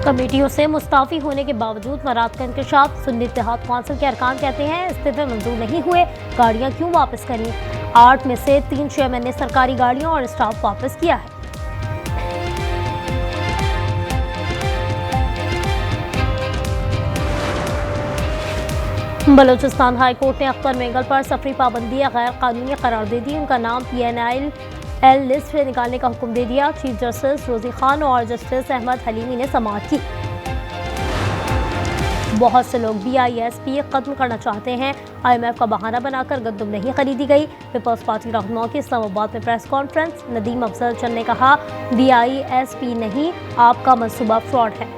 कमेटियों से मुस्ताफी होने के बावजूद मराद का इंकशाफ। सुन्नी इत्तेहाद कौंसिल के अरकान कहते हैं इस्तीफे मंजूर नहीं हुए, गाड़ियां क्यों वापस करी। 8 में से 3 चेयरमैन ने सरकारी गाड़ियां और स्टाफ वापस किया है। बलूचिस्तान हाई कोर्ट ने अख्तर मेंगल पर सफरी पाबंदी गैर कानूनी करार दे दी। उनका नाम PNIL लिस्ट से निकालने का हुक्म दे दिया। चीफ जस्टिस रोजी खान और जस्टिस अहमद हलीमी ने समाअत की। बहुत से लोग BISP खत्म करना चाहते हैं। IMF का बहाना बनाकर गंदम नहीं खरीदी गई। पीपल्स पार्टी रहनुमाओं की इस्लामाबाद में प्रेस कॉन्फ्रेंस। नदीम अफजल चंद ने कहा BISP नहीं, आपका मंसूबा फ्रॉड है।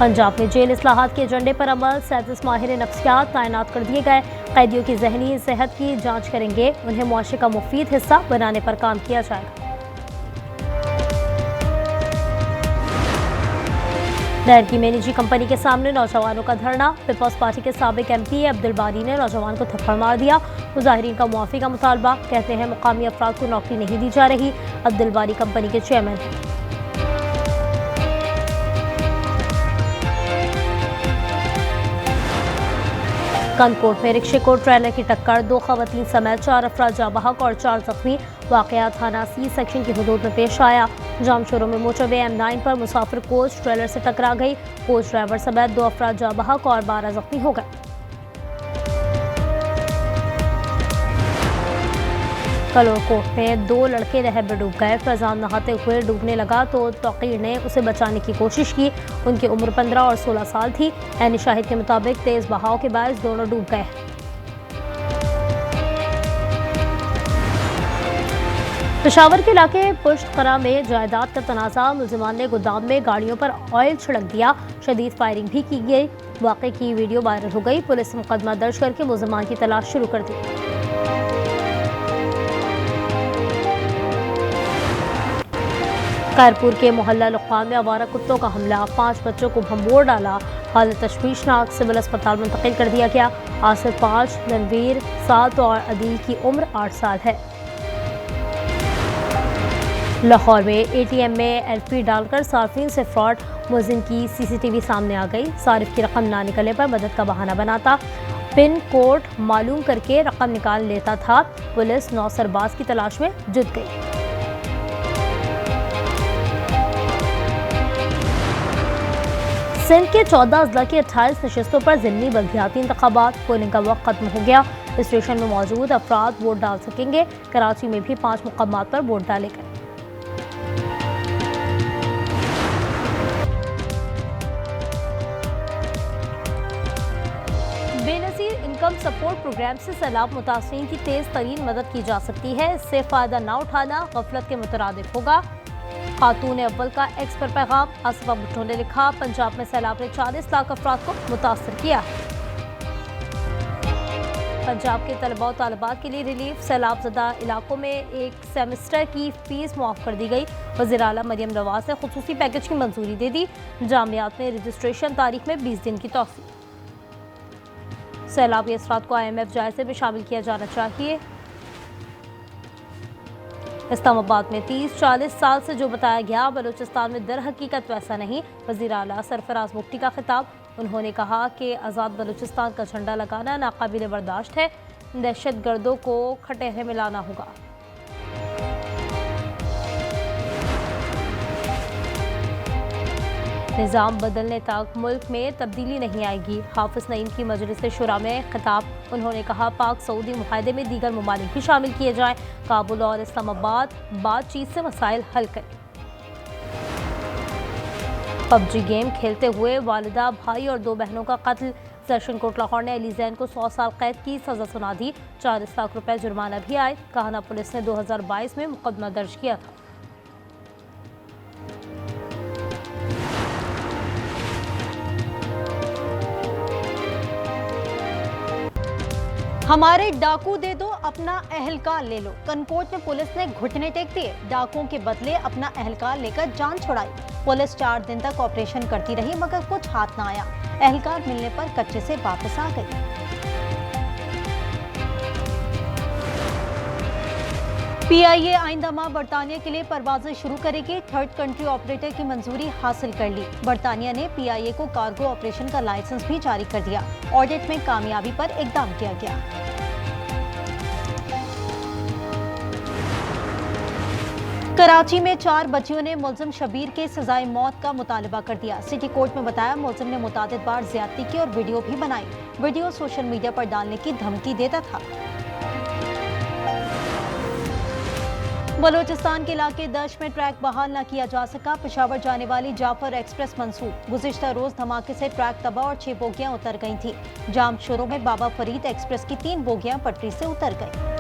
पंजाब में जेल इस्लाहात के एजेंडे पर अमल। 37 माहिर नफ्सियात तैनात कर दिए गए। कैदियों की जहनी सेहत की जांच करेंगे। उन्हें मुआशरे का मुफीद हिस्सा बनाने पर काम किया जाएगा। नहर की में निजी कंपनी के सामने नौजवानों का धरना। पीपल्स पार्टी के साबिक MP अब्दुल बारी ने नौजवान को थप्पड़ मार दिया। मुजाहिरीन का मुआफी का मुतालबा। कहते हैं मुकामी अफराद को नौकरी नहीं दी जा रही। अब्दुल बारी कंपनी के चेयरमैन हैं। कनकोट में रिक्शे को ट्रेलर की टक्कर। 2 खवातीन समेत 4 अफराद जाँ बहक और 4 जख्मी। वाकया थाना C सेक्शन की हदूद में पेश आया। जामशोरों में मोटरवे M9 पर मुसाफिर कोच ट्रेलर से टकरा गई। कोच ड्राइवर समेत 2 अफराद जाँ बहक और 12 जख्मी हो गए। कलोकोट में 2 लड़के नहर में डूब गए। फैजान नहाते हुए डूबने लगा तो तौकीर ने उसे बचाने की कोशिश की। उनकी उम्र 15 और 16 साल थी। ऐनी शाहिद के मुताबिक तेज बहाव के बायस दोनों डूब गए। पेशावर के इलाके पुश्तकरा में जायदाद का तनाज़ा। मुलजिमान ने गोदाम में गाड़ियों पर ऑयल छिड़क दिया। शदीद फायरिंग भी की गई। वाक़े की वीडियो वायरल हो गई। पुलिस ने मुकदमा दर्ज करके मुलजिमान की तलाश शुरू कर दी। खैरपुर के मोहल्ला लुक़मान में आवारा कुत्तों का हमला। 5 बच्चों को भंबोर डाला। हालत तशवीशनाक। सिविल अस्पताल मुंतकिल कर दिया गया। आसिफ 5, रणवीर 7 और अदील की उम्र 8 साल है। लाहौर में ATM में LP डालकर सार्फिन से फ्रॉड। मुलजिम की CCTV सामने आ गई। सारिफ की रकम ना निकलने पर मदद का बहाना बनाता। पिन कोड मालूम करके रकम निकाल लेता था। पुलिस 9 सरबाज की तलाश में जुट गई। सिंध के 14 अजला की 28 नशस्तों पर ज़िमनी बल्दियाती इंतखाबात। पोलिंग का वक्त खत्म हो गया। स्टेशन में मौजूद अफराद वोट डाल सकेंगे। कराची में भी 5 मुक़ामात पर वोट डाले गए। बेनज़ीर इनकम सपोर्ट प्रोग्राम से सैलाब मुतासरीन की तेज़ तरीन मदद की जा सकती है। इससे फ़ायदा न उठाना गफलत के मुतरादिफ होगा। खातून अव्वल का एक्स पर पैगाम। आसिफा भुट्टो ने लिखा पंजाब में सैलाब ने 40 लाख अफराद को मुतासर किया। पंजाब के तलबा और तालिबात के लिए रिलीफ। सैलाब ज़दा इलाकों में एक सेमेस्टर की फीस मुआफ़ कर दी गई। वज़ीर आला मरियम नवाज ने खुसूसी पैकेज की मंजूरी दे दी। जामियात में रजिस्ट्रेशन तारीख में 20 दिन की तौसीक। सैलाबी असरात को IMF जायजे में शामिल किया जाना चाहिए। इस्लामाबाद में 30-40 साल से जो बताया गया बलूचिस्तान में दर हकीकत वैसा नहीं। वज़ीर आला सरफराज मुफ्ती का खिताब। उन्होंने कहा कि आज़ाद बलूचिस्तान का झंडा लगाना नाकाबिल बर्दाश्त है। दहशत गर्दों को खटेरे में लाना होगा। निज़ाम बदलने तक मुल्क में तब्दीली नहीं आएगी। हाफिज नईम की मजलिस शुरा में खिताब। उन्होंने कहा पाक सऊदी मुआहदे में दीगर ममालिक भी शामिल किए जाएं। काबुल और इस्लामाबाद बातचीत से मसाइल हल करें। PUBG गेम खेलते हुए वालिदा, भाई और 2 बहनों का कत्ल। सेशन कोर्ट लाहौर ने अली जैन को 100 साल कैद की सज़ा सुना दी। 40 लाख रुपए जुर्माना भी आए। काहना पुलिस ने 2022 में मुकदमा दर्ज किया था। हमारे डाकू दे दो, अपना अहलकार ले लो। कनकोट में पुलिस ने घुटने टेक दिए। डाकुओं के बदले अपना अहलकार लेकर जान छुड़ाई। पुलिस 4 दिन तक ऑपरेशन करती रही मगर कुछ हाथ ना आया। अहलकार मिलने पर कच्चे से वापस आ गई। पीआईए आइंदा माह बरतानिया के लिए परवाजें शुरू करेगी। थर्ड कंट्री ऑपरेटर की मंजूरी हासिल कर ली। बरतानिया ने पीआईए को कार्गो ऑपरेशन का लाइसेंस भी जारी कर दिया। ऑडिट में कामयाबी पर इकदाम किया गया। कराची में 4 बच्चियों ने मुलजिम शबीर के सजाए मौत का मुतालबा कर दिया। सिटी कोर्ट में बताया मुलजिम ने मुतादिद बार ज्यादती की और वीडियो भी बनाई। वीडियो सोशल मीडिया पर डालने की धमकी देता था। बलोचिस्तान के इलाके दश में ट्रैक बहाल न किया जा सका। पेशावर जाने वाली जाफर एक्सप्रेस मंसूब। गुज़िश्ता रोज धमाके से ट्रैक तबाह और 6 बोगियां उतर गई थी। जाम शुरू में बाबा फरीद एक्सप्रेस की 3 बोगियां पटरी से उतर गई।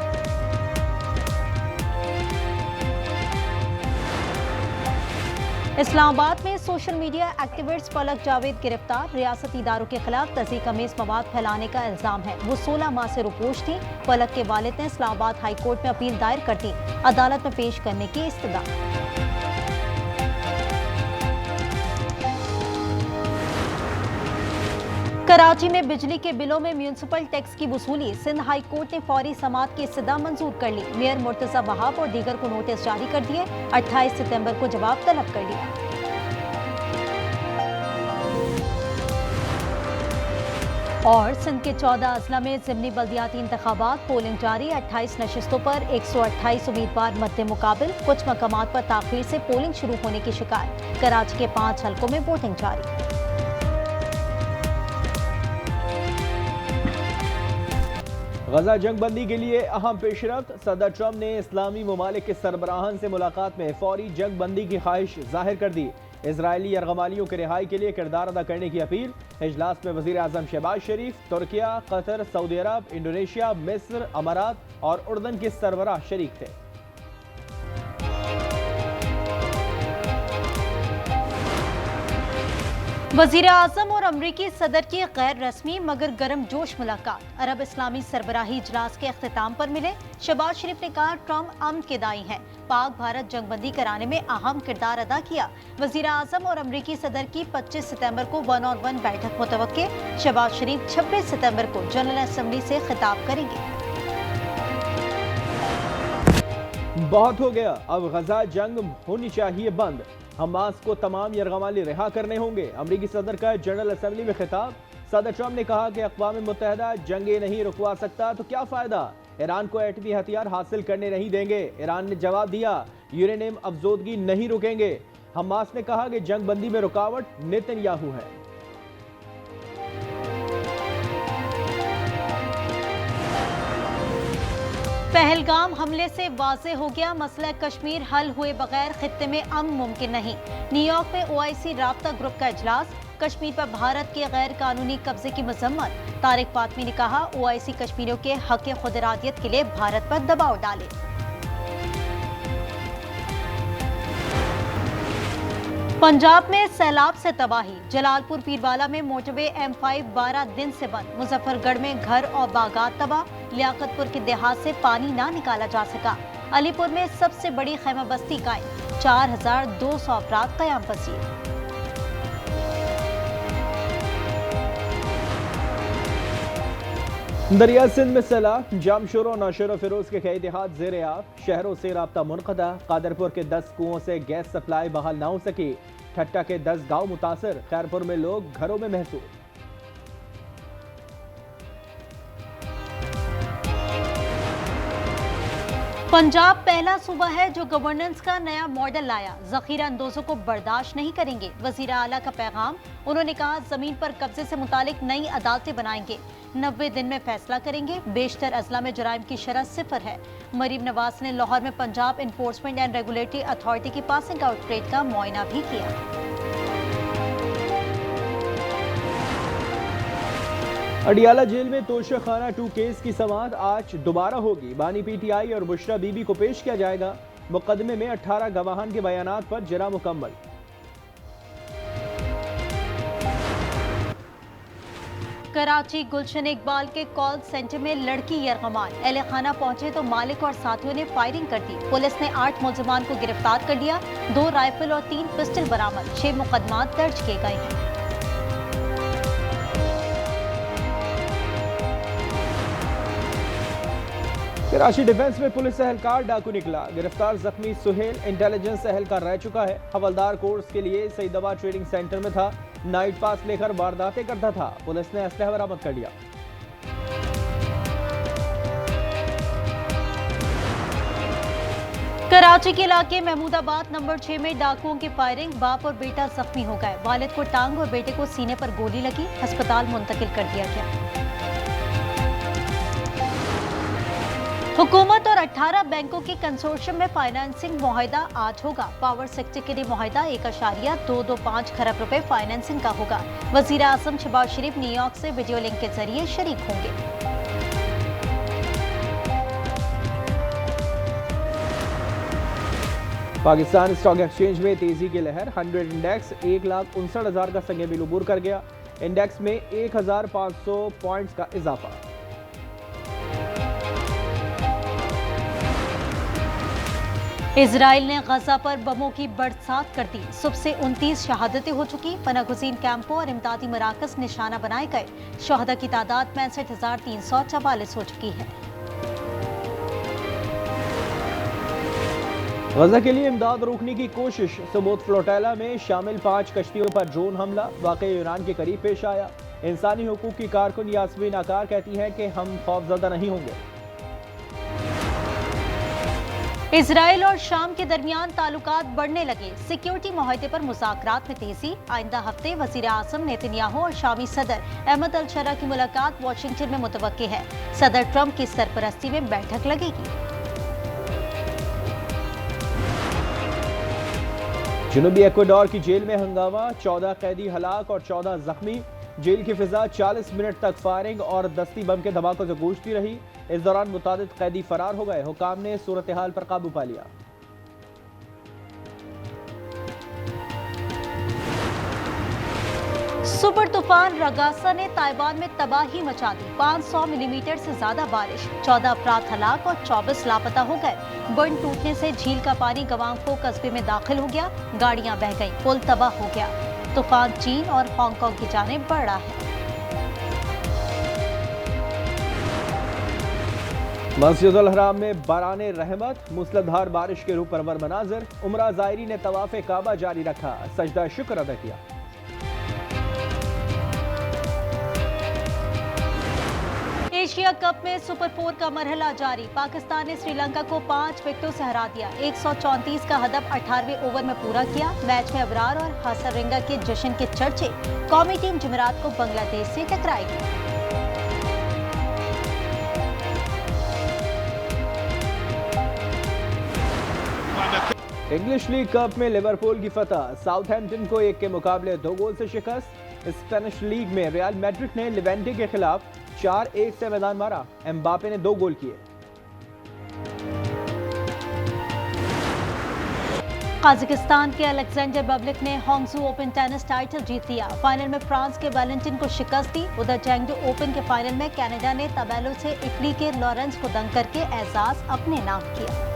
इस्लामाबाद में सोशल मीडिया एक्टिविस्ट पलक जावेद गिरफ्तार। रियासती इदारों के खिलाफ तज़ीक अमेज़ मवाद फैलाने का इल्जाम है। वो 16 माह से रुपोश थी। पलक के वालिद ने इस्लामाबाद हाई कोर्ट में अपील दायर कर दी। अदालत में पेश करने की इस्तदा। कराची में बिजली के बिलों में म्यूनिसिपल टैक्स की वसूली। सिंध हाई कोर्ट ने फौरी समाअत की इस्तदा मंजूर कर ली। मेयर मुर्तजा वहाब और दीगर को नोटिस जारी कर दिए। 28 सितंबर को जवाब तलब कर लिया। और सिंध के 14 अजला में ज़िमनी बल्दियाती इंतखाबात। पोलिंग जारी। 28 नशिस्तों पर 128 उम्मीदवार मद्दे मुकाबिल। कुछ मकामात पर ताख़ीर से पोलिंग शुरू होने की शिकायत। कराची के 5 हलकों में वोटिंग जारी। गजा जंग बंदी के लिए अहम पेशरफ्त। सदर ट्रंप ने इस्लामी ममालिक के सरबराहान से मुलाकात में फौरी जंग बंदी की ख्वाहिश जाहिर कर दी। इजरायली यरगमालियों के रिहाई के लिए किरदार अदा करने की अपील। इजलास में वज़ीर आज़म शहबाज शरीफ, तुर्किया, कतर, सऊदी अरब, इंडोनेशिया, मिस्र, अमारात और उर्दन के सरबराह शरीक थे। वज़ीर आज़म और अमरीकी सदर की गैर रस्मी मगर गर्म जोश मुलाकात। अरब इस्लामी सरबराही इजलास के अख्तिताम पर मिले। शहबाज शरीफ ने कहा ट्रंप अमन के दाई हैं। पाक भारत जंगबंदी कराने में अहम किरदार अदा किया। वज़ीर आज़म और अमरीकी सदर की 25 सितंबर को 1-on-1 बैठक मुतवक्के। शहबाज शरीफ 26 सितंबर को जनरल असम्बली से खिताब करेंगे। बहुत हो गया, अब गजा जंग होनी चाहिए बंद। हमास को तमाम यरगमाली रिहा करने होंगे। अमरीकी सदर का जनरल असेंबली में खिताब। सदर ट्रंप ने कहा कि अक़वाम मुत्तहिदा जंगे नहीं रुकवा सकता तो क्या फ़ायदा। ईरान को एटमी हथियार हासिल करने नहीं देंगे। ईरान ने जवाब दिया यूरेनियम अफजोदगी नहीं रुकेंगे। हमास ने कहा कि जंग बंदी में रुकावट नेतन्याहू है। पहलगाम हमले से वाज़ेह हो गया मसला कश्मीर हल हुए बगैर खित्ते में अमन मुमकिन नहीं। न्यूयॉर्क में OIC राब्ता ग्रुप का इजलास। कश्मीर पर भारत के गैर कानूनी कब्जे की मजम्मत। तारिक फातमी ने कहा OIC कश्मीरियों के हक खुद इरादियत के लिए भारत पर दबाव डाले। पंजाब में सैलाब से तबाही। जलालपुर पीरवाला में मोटरवे M5 12 दिन से बंद। मुजफ्फरगढ़ में घर और बागात तबाह। लियाकतपुर के देहात से पानी ना निकाला जा सका। अलीपुर में सबसे बड़ी खैमा बस्ती कायम। 4200 अफराद क़याम पसीर। दरिया सिंध में सैलाब। जामशोर और नौशेरा फिरोज के कई देहात ज़ेर आब। शहरों से राब्ता मुनक़ता। कादरपुर के 10 कुओं से गैस सप्लाई बहाल ना हो सकी। ठट्टा के 10 गांव मुतासर। खैरपुर में लोग घरों में महसूस। पंजाब पहला सूबा है जो गवर्नेंस का नया मॉडल लाया। जखीरा अंदोजों को बर्दाश्त नहीं करेंगे। वजीर आला का पैगाम। उन्होंने कहा जमीन पर कब्जे से मुतालिक नई अदालतें बनाएंगे। 90 दिन में फैसला करेंगे। बेशतर अजला में जराइम की शरह 0 है। मरीम नवाज ने लाहौर में Punjab enforcement and regulatory authority की पासिंग आउट परेड का मुआयना भी किया। अडियाला जेल में तोशा खाना 2 केस की समाअत आज दोबारा होगी। बानी PTI और बुशरा बीबी को पेश किया जाएगा। मुकदमे में 18 गवाहान के बयानात पर जरा मुकम्मल। कराची गुलशन इकबाल के कॉल सेंटर में लड़की यरगमाल। अहले खाना पहुंचे तो मालिक और साथियों ने फायरिंग कर दी। पुलिस ने 8 मुलजमान को गिरफ्तार कर लिया। 2 राइफल और 3 पिस्टल बरामद। 6 मुकदमात दर्ज किए गए हैं। कराची डिफेंस में पुलिस एहलकार डाकू निकला। गिरफ्तार जख्मी सुहेल इंटेलिजेंस एहलकार रह चुका है। हवलदार कोर्स के लिए सईदाबाद ट्रेनिंग सेंटर में था। नाइट पास लेकर वारदातें करता था। पुलिस ने असलहा बरामद कर लिया। कराची के इलाके महमूदाबाद नंबर 6 में डाकुओं की फायरिंग, बाप और बेटा जख्मी हो गए। वालिद को टांग और बेटे को सीने पर गोली लगी, अस्पताल मुंतकिल कर दिया गया। हुकूमत और 18 बैंकों के कंसोर्शियम में फाइनेंसिंग मुआहिदा आज होगा। पावर सेक्टर के लिए मुआहिदा 1.225 खरब रुपए फाइनेंसिंग का होगा। वजीर आजम शहबाज शरीफ न्यूयॉर्क से वीडियो लिंक के जरिए शरीक होंगे। पाकिस्तान स्टॉक एक्सचेंज में तेजी की लहर। 100 इंडेक्स 1,59,000 का संग बिल उबूर कर गया। इंडेक्स में 1,500 पॉइंट्स का इजाफा। इजराइल ने गजा पर बमों की बरसात कर दी। सुबह से 29 शहादतें हो चुकी। पनागुज़ीन कैंपों और इमदादी मराकज निशाना बनाए गए। शहदा की तादाद 65,344 हो चुकी है। गजा के लिए इमदाद रोकने की कोशिश। सबूत फ्लोटेला में शामिल 5 कश्तियों पर ड्रोन हमला वाकई ईरान के करीब पेश आया। इंसानी हुकूक की कारकुन यास्मीन आकार कहती हैं कि हम खौफजदा नहीं होंगे। इजराइल और शाम के दरमियान ताल्लुकात बढ़ने लगे। सिक्योरिटी मुआहदे पर मुज़ाकरात में तेजी। आइंदा हफ्ते वज़ीर आज़म नेतन्याहू और शामी सदर अहमद अल शरा की मुलाकात वाशिंगटन में मुतवक्की है। सदर ट्रंप की सरपरस्ती में बैठक लगेगी। जनूबी इक्वाडोर की जेल में हंगामा। 14 कैदी हलाक और 14 जख्मी। जेल की फिजा 40 मिनट तक फायरिंग और दस्ती बम के धमाकों से गूंजती रही। इस दौरान मुतादिद कैदी फरार हो गए। हुकाम ने सूरत हाल पर काबू पा लिया। सुपर तूफान रगासा ने ताइवान में तबाही मचा दी। 500 मिलीमीटर से ज्यादा बारिश, 14 अफराद हलाक और 24 लापता हो गए। बंद टूटने से झील का पानी गवांगफो कस्बे में दाखिल हो गया। गाड़ियां बह गईं, पुल तबाह हो गया। तूफान चीन और हांगकांग की जानिब बढ़ रहा है। मस्जिद अल हराम में बराने रहमत। मूसलाधार बारिश के रूह परवर मनाजिर। उमरा ज़ायरी ने तवाफ़े काबा जारी रखा, सजदा शुक्र अदा किया। एशिया कप में सुपर 4 का मरहला जारी। पाकिस्तान ने श्रीलंका को 5 विकेटों से हरा दिया। 134 का हदफ 18वें ओवर में पूरा किया। मैच में अबरार और हसरंगा के जश्न के चर्चे। कौमी टीम जुमेरात को बांग्लादेश से टकराएगी। इंग्लिश लीग कप में लिवरपूल की फतह। साउथहैम्पटन को 1 के मुकाबले 2 गोल से शिकस्त। स्पेनिश लीग में रियल मैड्रिड ने लिवेंटे के खिलाफ 4-1 से मैदान मारा। एम्बापे ने 2 गोल किए। कजाकिस्तान के अलेक्जेंडर बबलिक ने हांगझू ओपन टेनिस टाइटल जीत लिया। फाइनल में फ्रांस के वैलेंटिन को शिकस्त दी। उधर चेंगडू ओपन के फाइनल में कनाडा ने तबेलो से इटली के लॉरेंस को दंग करके एजाज अपने नाम किया।